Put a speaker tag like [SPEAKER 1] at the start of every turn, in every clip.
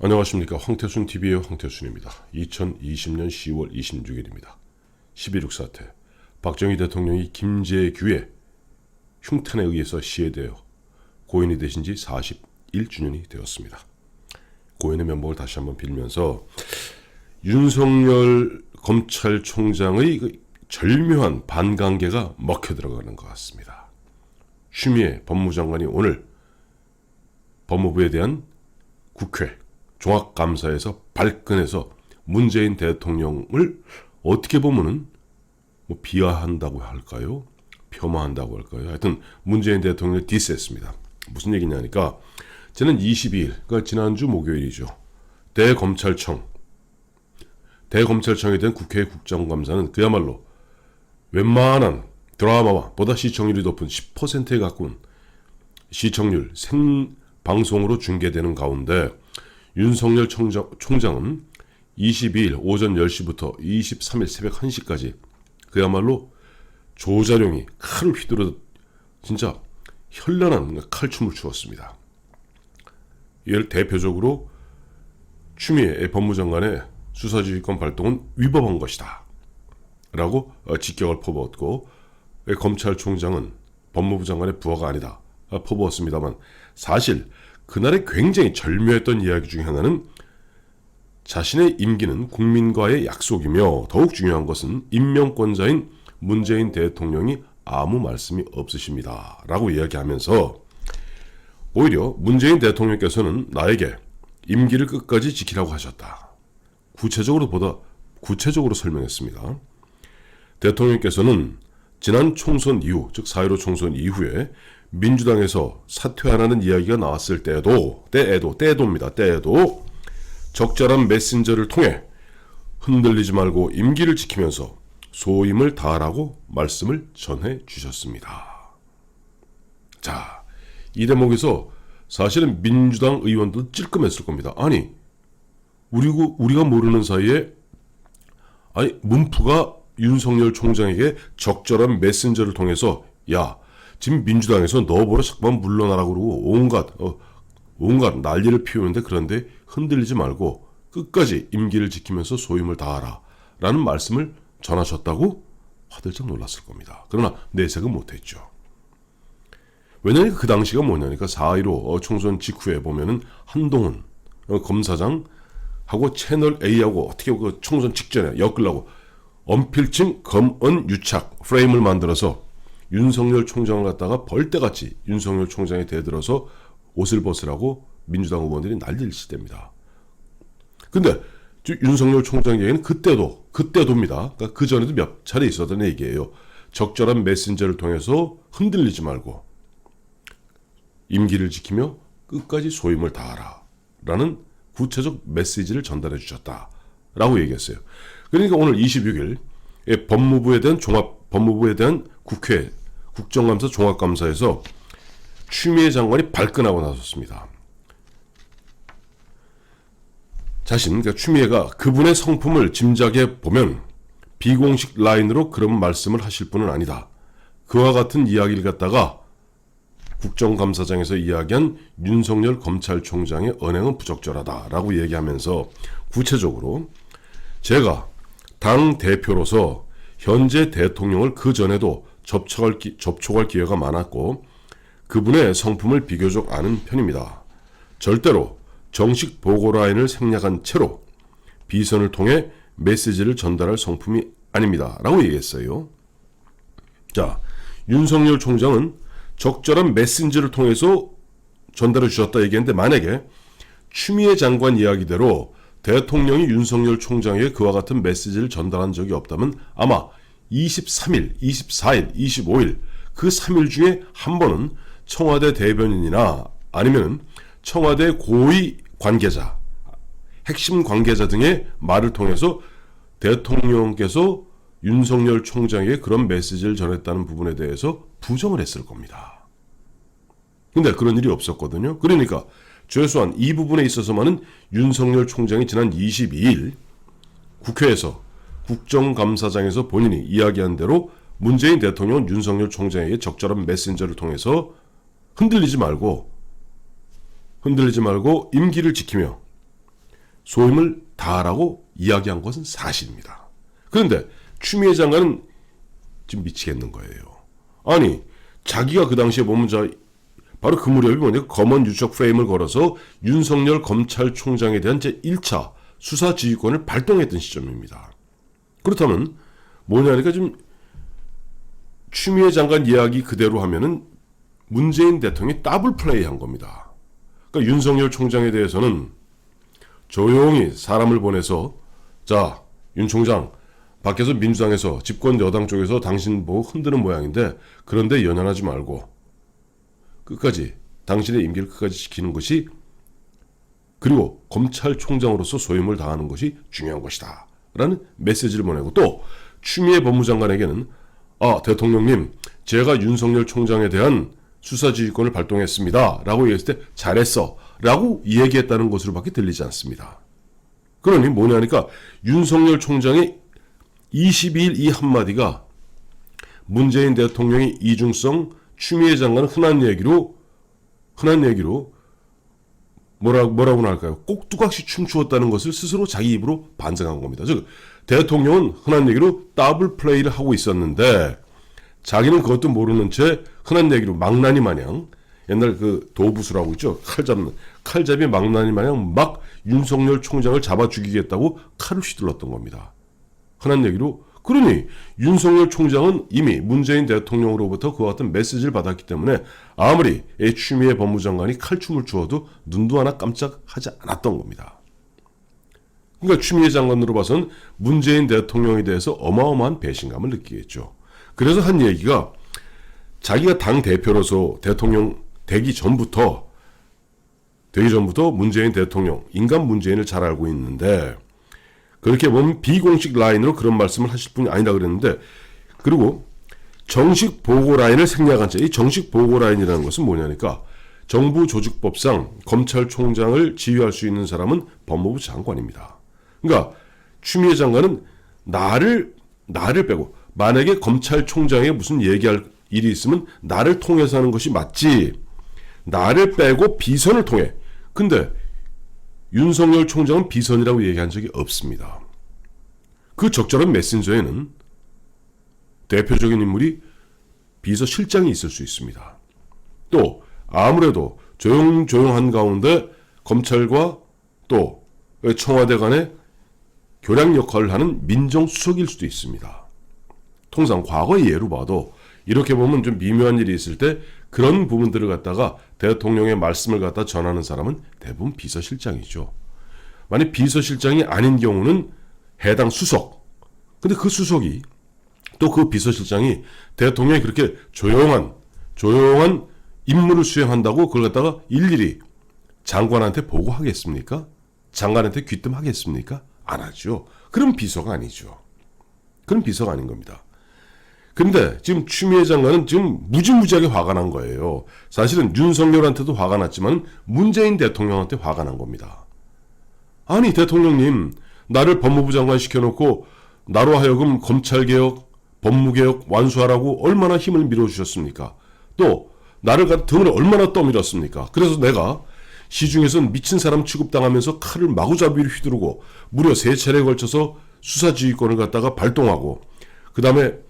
[SPEAKER 1] 안녕하십니까. 황태순TV의 황태순입니다. 2020년 10월 26일입니다. 11.6 사태. 박정희 대통령이 김재규의 흉탄에 의해서 시해되어 고인이 되신 지 41주년이 되었습니다. 고인의 면목을 다시 한번 빌면서 윤석열 검찰총장의 그 절묘한 반관계가 먹혀들어가는 것 같습니다. 추미애 법무장관이 오늘 법무부에 대한 국회 종합감사에서 발끈해서 문재인 대통령을 어떻게 보면은 비하한다고 할까요? 폄하한다고 할까요? 하여튼 문재인 대통령을 디스했습니다. 무슨 얘기냐니까 저는 22일, 그러니까 지난주 목요일이죠. 대검찰청에 대한 국회 국정감사는 그야말로 웬만한 드라마보다 시청률이 높은 10%에 가까운 시청률 생방송으로 중계되는 가운데 윤석열 총장은 22일 오전 10시부터 23일 새벽 1시까지 그야말로 조자룡이 칼을 휘두르듯 진짜 현란한 칼춤을 추었습니다. 이를 대표적으로 추미애 법무장관의 수사지휘권 발동은 위법한 것이다 라고 직격을 퍼부었고, 검찰총장은 법무부 장관의 부하가 아니다 퍼부었습니다만, 사실 그날에 굉장히 절묘했던 이야기 중에 하나는 자신의 임기는 국민과의 약속이며 더욱 중요한 것은 임명권자인 문재인 대통령이 아무 말씀이 없으십니다 라고 이야기하면서, 오히려 문재인 대통령께서는 나에게 임기를 끝까지 지키라고 하셨다. 구체적으로 설명했습니다. 대통령께서는 지난 총선 이후, 즉 4.15 총선 이후에 민주당에서 사퇴하라는 이야기가 나왔을 때에도 적절한 메신저를 통해 흔들리지 말고 임기를 지키면서 소임을 다하라고 말씀을 전해 주셨습니다. 자, 이 대목에서 사실은 민주당 의원도 찔끔했을 겁니다. 아니, 우리가 모르는 사이에 문프가 윤석열 총장에게 적절한 메신저를 통해서 야, 지금 민주당에서 너 보러 잠깐만 물러나라고 그러고 온갖 난리를 피우는데, 그런데 흔들리지 말고 끝까지 임기를 지키면서 소임을 다하라 라는 말씀을 전하셨다고 화들짝 놀랐을 겁니다. 그러나 내색은 못했죠. 왜냐하면 그 당시가 뭐냐니까 4.15 총선 직후에 보면은 한동훈 검사장하고 채널 A하고 어떻게 그 총선 직전에 엮으려고 언필칭 검언 유착 프레임을 만들어서 윤석열 총장을 갖다가 벌떼같이 윤석열 총장에 대들어서 옷을 벗으라고 민주당 의원들이 난리를 치댑니다. 근데 윤석열 총장에게는 그때도입니다. 그러니까 그 전에도 몇 차례 있었던 얘기예요. 적절한 메신저를 통해서 흔들리지 말고 임기를 지키며 끝까지 소임을 다하라 라는 구체적 메시지를 전달해 주셨다 라고 얘기했어요. 그러니까 오늘 26일 법무부에 대한 국회 국정감사 종합감사에서 추미애 장관이 발끈하고 나섰습니다. 그러니까 추미애가 그분의 성품을 짐작해 보면 비공식 라인으로 그런 말씀을 하실 분은 아니다. 그와 같은 이야기를 갖다가 국정감사장에서 이야기한 윤석열 검찰총장의 언행은 부적절하다라고 얘기하면서 구체적으로 제가 당 대표로서 현재 대통령을 그 전에도 접촉할 기회가 많았고 그분의 성품을 비교적 아는 편입니다. 절대로 정식 보고 라인을 생략한 채로 비선을 통해 메시지를 전달할 성품이 아닙니다 라고 얘기했어요. 자, 윤석열 총장은 적절한 메신저를 통해서 전달해 주셨다 얘기했는데, 만약에 추미애 장관 이야기대로 대통령이 윤석열 총장에게 그와 같은 메시지를 전달한 적이 없다면 아마 23일, 24일, 25일 그 3일 중에 한 번은 청와대 대변인이나 아니면 청와대 고위 관계자, 핵심 관계자 등의 말을 통해서 대통령께서 윤석열 총장에게 그런 메시지를 전했다는 부분에 대해서 부정을 했을 겁니다. 근데 그런 일이 없었거든요. 그러니까 최소한 이 부분에 있어서만은 윤석열 총장이 지난 22일 국회에서 국정감사장에서 본인이 이야기한 대로 문재인 대통령은 윤석열 총장에게 적절한 메신저를 통해서 흔들리지 말고 임기를 지키며 소임을 다하라고 이야기한 것은 사실입니다. 그런데 추미애 장관은 지금 미치겠는 거예요. 아니, 자기가 그 당시에 보면 바로 그 무렵이 뭐냐, 검언 유착 페임을 걸어서 윤석열 검찰총장에 대한 제1차 수사 지휘권을 발동했던 시점입니다. 그렇다면 뭐냐니까 지금 추미애 장관 이야기 그대로 하면은 문재인 대통령이 더블 플레이한 겁니다. 그러니까 윤석열 총장에 대해서는 조용히 사람을 보내서 자, 윤 총장 밖에서 민주당에서 집권 여당 쪽에서 당신 보고 흔드는 모양인데 그런데 연연하지 말고 끝까지 당신의 임기를 끝까지 지키는 것이, 그리고 검찰총장으로서 소임을 다하는 것이 중요한 것이다 라는 메시지를 보내고, 또 추미애 법무장관에게는 대통령님, 제가 윤석열 총장에 대한 수사지휘권을 발동했습니다 라고 얘기했을 때 잘했어 라고 얘기했다는 것으로 밖에 들리지 않습니다. 그러니 뭐냐니까 윤석열 총장의 22일 이 한마디가 문재인 대통령의 이중성, 추미애 장관은 흔한 얘기로 뭐라고나 할까요? 꼭두각시 춤추었다는 것을 스스로 자기 입으로 반증한 겁니다. 즉 대통령은 흔한 얘기로 더블 플레이를 하고 있었는데 자기는 그것도 모르는 채 흔한 얘기로 망나니 마냥, 옛날 그 도부수라고 있죠, 칼잡이 망나니 마냥 막 윤석열 총장을 잡아 죽이겠다고 칼을 휘둘렀던 겁니다. 흔한 얘기로, 그러니 윤석열 총장은 이미 문재인 대통령으로부터 그와 같은 메시지를 받았기 때문에 아무리 추미애 법무장관이 칼춤을 추어도 눈도 하나 깜짝하지 않았던 겁니다. 그러니까 추미애 장관으로 봐서는 문재인 대통령에 대해서 어마어마한 배신감을 느끼겠죠. 그래서 한 얘기가, 자기가 당 대표로서 대통령 되기 전부터 문재인 대통령, 인간 문재인을 잘 알고 있는데, 그렇게 보면 비공식 라인으로 그런 말씀을 하실 분이 아니다 그랬는데, 그리고 정식 보고 라인을 생략한 채, 이 정식 보고 라인이라는 것은 뭐냐니까, 정부 조직법상 검찰총장을 지휘할 수 있는 사람은 법무부 장관입니다. 그러니까 추미애 장관은 나를 빼고, 만약에 검찰총장에 무슨 얘기할 일이 있으면 나를 통해서 하는 것이 맞지, 나를 빼고 비선을 통해. 근데 윤석열 총장은 비선이라고 얘기한 적이 없습니다. 그 적절한 메신저에는 대표적인 인물이 비서실장이 있을 수 있습니다. 또 아무래도 조용한 가운데 검찰과 또 청와대 간의 교량 역할을 하는 민정수석일 수도 있습니다. 통상 과거의 예로 봐도 이렇게 보면 좀 미묘한 일이 있을 때 그런 부분들을 갖다가 대통령의 말씀을 갖다 전하는 사람은 대부분 비서실장이죠. 만약 비서실장이 아닌 경우는 해당 수석. 근데 그 수석이 또 그 비서실장이 대통령이 그렇게 조용한 임무를 수행한다고 그걸 갖다가 일일이 장관한테 보고하겠습니까? 장관한테 귀뜸하겠습니까? 안 하죠. 그럼 비서가 아니죠. 그럼 비서가 아닌 겁니다. 근데 지금 추미애 장관은 지금 무지무지하게 화가 난 거예요. 사실은 윤석열한테도 화가 났지만 문재인 대통령한테 화가 난 겁니다. 아니, 대통령님, 나를 법무부 장관 시켜놓고 나로 하여금 검찰개혁, 법무개혁 완수하라고 얼마나 힘을 밀어주셨습니까? 또 나를 등을 얼마나 떠밀었습니까? 그래서 내가 시중에선 미친 사람 취급당하면서 칼을 마구잡이로 휘두르고 무려 3차례에 걸쳐서 수사지휘권을 갖다가 발동하고, 그 다음에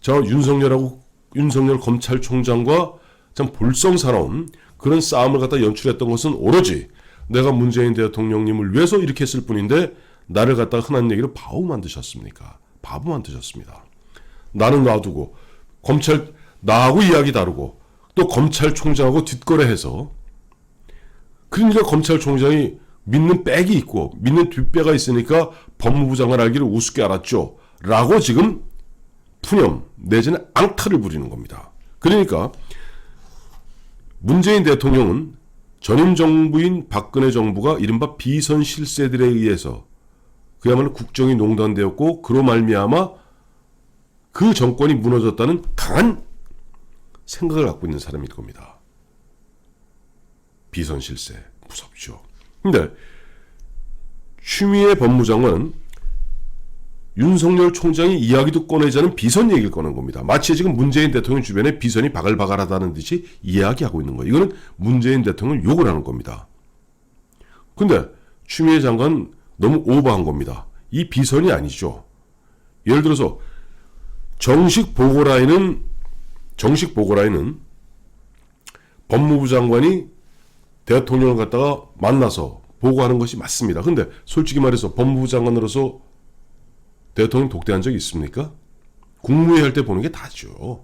[SPEAKER 1] 저 윤석열 검찰총장과 참 볼썽사나운 그런 싸움을 갖다 연출했던 것은 오로지 내가 문재인 대통령님을 위해서 이렇게 했을 뿐인데 나를 갖다가 흔한 얘기로 바보 만드셨습니까? 바보 만드셨습니다. 나는 놔두고 나하고 이야기 다르고 또 검찰총장하고 뒷거래해서, 그러니까 검찰총장이 믿는 백이 있고 믿는 뒷배가 있으니까 법무부 장관 알기를 우습게 알았죠 라고 지금 푸념 내지는 앙탈을 부리는 겁니다. 그러니까 문재인 대통령은 전임 정부인 박근혜 정부가 이른바 비선 실세들에 의해서 그야말로 국정이 농단되었고 그로 말미암아 그 정권이 무너졌다는 강한 생각을 갖고 있는 사람일 겁니다. 비선 실세 무섭죠. 근데 추미애 법무장관은 윤석열 총장이 이야기도 꺼내지 않은 비선 얘기를 꺼낸 겁니다. 마치 지금 문재인 대통령 주변에 비선이 바글바글하다는 듯이 이야기하고 있는 거예요. 이거는 문재인 대통령을 욕을 하는 겁니다. 근데 추미애 장관 너무 오버한 겁니다. 이 비선이 아니죠. 예를 들어서 정식 보고라인은 법무부 장관이 대통령을 갖다가 만나서 보고하는 것이 맞습니다. 근데 솔직히 말해서 법무부 장관으로서 대통령 독대한 적이 있습니까? 국무회의 할 때 보는 게 다죠.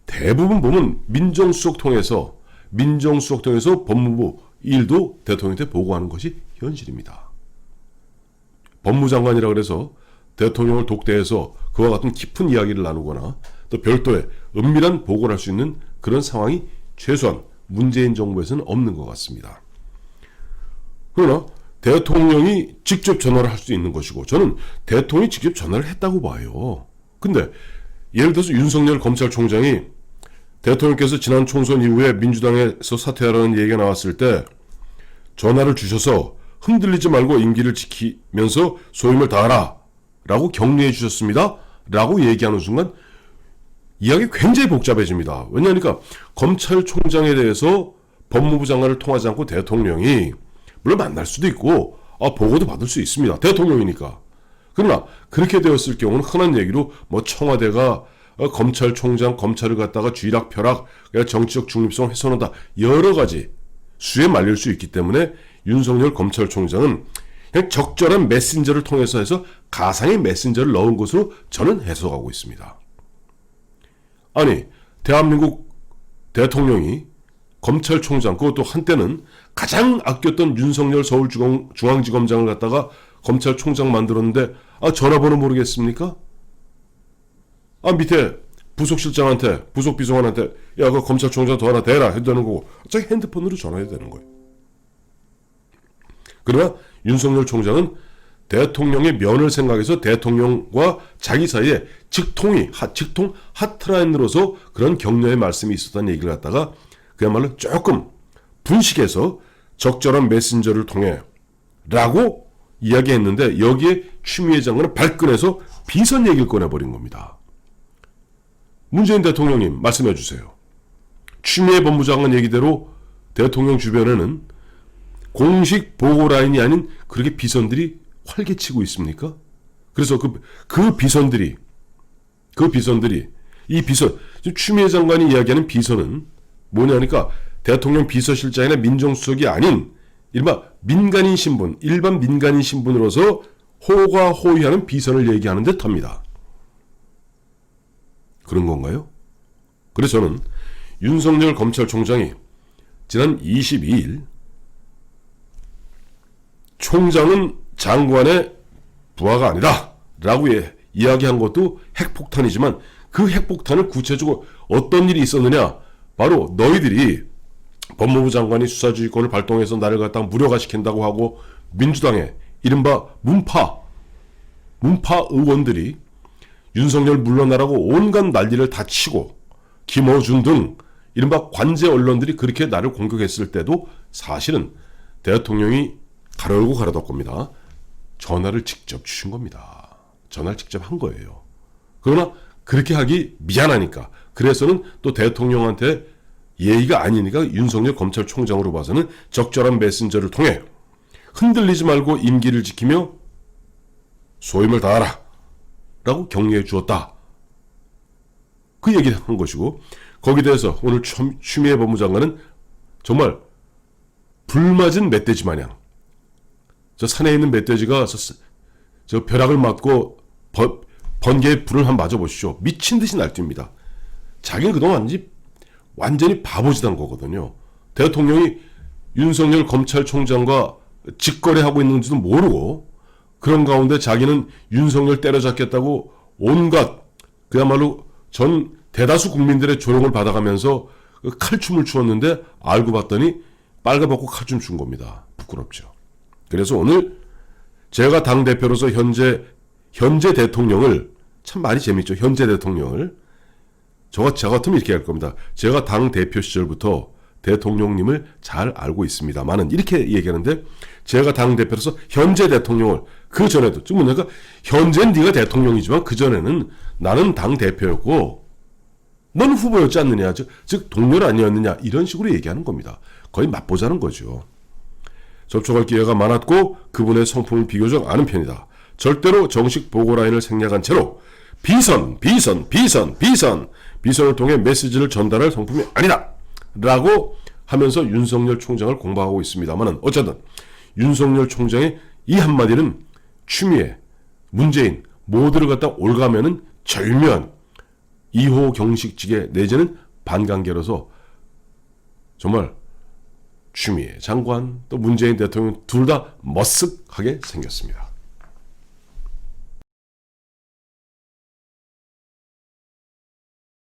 [SPEAKER 1] 대부분 보면 민정수석 통해서 법무부 일도 대통령한테 보고하는 것이 현실입니다. 법무장관이라 그래서 대통령을 독대해서 그와 같은 깊은 이야기를 나누거나 또 별도의 은밀한 보고를 할 수 있는 그런 상황이 최소한 문재인 정부에서는 없는 것 같습니다. 그러나 대통령이 직접 전화를 할 수 있는 것이고 저는 대통령이 직접 전화를 했다고 봐요. 근데 예를 들어서 윤석열 검찰총장이 대통령께서 지난 총선 이후에 민주당에서 사퇴하라는 얘기가 나왔을 때 전화를 주셔서 흔들리지 말고 임기를 지키면서 소임을 다하라 라고 격려해 주셨습니다 라고 얘기하는 순간 이야기 굉장히 복잡해집니다. 왜냐하니까 검찰총장에 대해서 법무부 장관을 통하지 않고 대통령이 물론 만날 수도 있고 보고도 받을 수 있습니다. 대통령이니까. 그러나 그렇게 되었을 경우는 흔한 얘기로 뭐 청와대가 검찰총장 검찰을 갖다가 쥐락펴락 정치적 중립성을 훼손한다 여러 가지 수에 말릴 수 있기 때문에 윤석열 검찰총장은 그냥 적절한 메신저를 통해서 해서 가상의 메신저를 넣은 것으로 저는 해석하고 있습니다. 아니 대한민국 대통령이 검찰총장 그것도 한때는 가장 아꼈던 윤석열 서울중앙지검장을 갖다가 검찰총장 만들었는데 전화번호 모르겠습니까? 밑에 부속실장한테 부속비서관한테 야 그 검찰총장 더 하나 대라 해도 되는 거고 자기 핸드폰으로 전화해야 되는 거예요. 그러나 윤석열 총장은 대통령의 면을 생각해서 대통령과 자기 사이에 직통 하트라인으로서 그런 격려의 말씀이 있었다는 얘기를 갖다가 그야말로 조금 분식해서 적절한 메신저를 통해 라고 이야기했는데 여기에 추미애 장관은 발끈해서 비선 얘기를 꺼내버린 겁니다. 문재인 대통령님 말씀해 주세요. 추미애 법무장관 얘기대로 대통령 주변에는 공식 보고 라인이 아닌 그렇게 비선들이 활개치고 있습니까? 그래서 그 비선들이 이 비선 추미애 장관이 이야기하는 비선은 뭐냐니까 대통령 비서실장이나 민정수석이 아닌 일반 민간인 신분으로서 호가호위하는 비선을 얘기하는 듯합니다. 그런 건가요? 그래서 저는 윤석열 검찰총장이 지난 22일 총장은 장관의 부하가 아니다 라고 이야기한 것도 핵폭탄이지만 그 핵폭탄을 구체적으로 어떤 일이 있었느냐 바로 너희들이 법무부 장관이 수사지휘권을 발동해서 나를 갖다가 무력화시킨다고 하고 민주당의 이른바 문파 의원들이 윤석열 물러나라고 온갖 난리를 다 치고 김어준 등 이른바 관제 언론들이 그렇게 나를 공격했을 때도 사실은 대통령이 가로열고 가로닫고입니다. 전화를 직접 주신 겁니다. 전화를 직접 한 거예요. 그러나 그렇게 하기 미안하니까 그래서는 또 대통령한테 예의가 아니니까 윤석열 검찰총장으로 봐서는 적절한 메신저를 통해 흔들리지 말고 임기를 지키며 소임을 다하라 라고 격려해 주었다. 그 얘기를 한 것이고 거기에 대해서 오늘 추미애 법무장관은 정말 불맞은 멧돼지 마냥 저 산에 있는 멧돼지가 저 벼락을 맞고 번개에 불을 한번 맞아보시죠. 미친 듯이 날뜁니다. 자기는 그동안 완전히 바보짓한 거거든요. 대통령이 윤석열 검찰총장과 직거래하고 있는지도 모르고 그런 가운데 자기는 윤석열 때려잡겠다고 온갖 그야말로 전 대다수 국민들의 조롱을 받아가면서 칼춤을 추었는데 알고 봤더니 빨가벗고 칼춤 춘 겁니다. 부끄럽죠. 그래서 오늘 제가 당대표로서 현재 대통령을 참 말이 재밌죠. 현재 대통령을 저 같으면 이렇게 할 겁니다. 제가 당대표 시절부터 대통령님을 잘 알고 있습니다만은 이렇게 얘기하는데 제가 당대표로서 현재 대통령을 그 전에도 즉 뭐냐면 현재는 네가 대통령이지만 그 전에는 나는 당대표였고 넌 후보였지 않느냐 즉 동료 아니었느냐 이런 식으로 얘기하는 겁니다. 거의 맞보자는 거죠. 접촉할 기회가 많았고 그분의 성품을 비교적 아는 편이다. 절대로 정식 보고 라인을 생략한 채로 비선을 통해 메시지를 전달할 성품이 아니다 라고 하면서 윤석열 총장을 공방하고 있습니다만 어쨌든 윤석열 총장의 이 한마디는 추미애, 문재인 모두를 갖다 올가매는 절묘한 2호 경식지계 내지는 반관계로서 정말 추미애 장관 또 문재인 대통령 둘 다 머쓱하게 생겼습니다.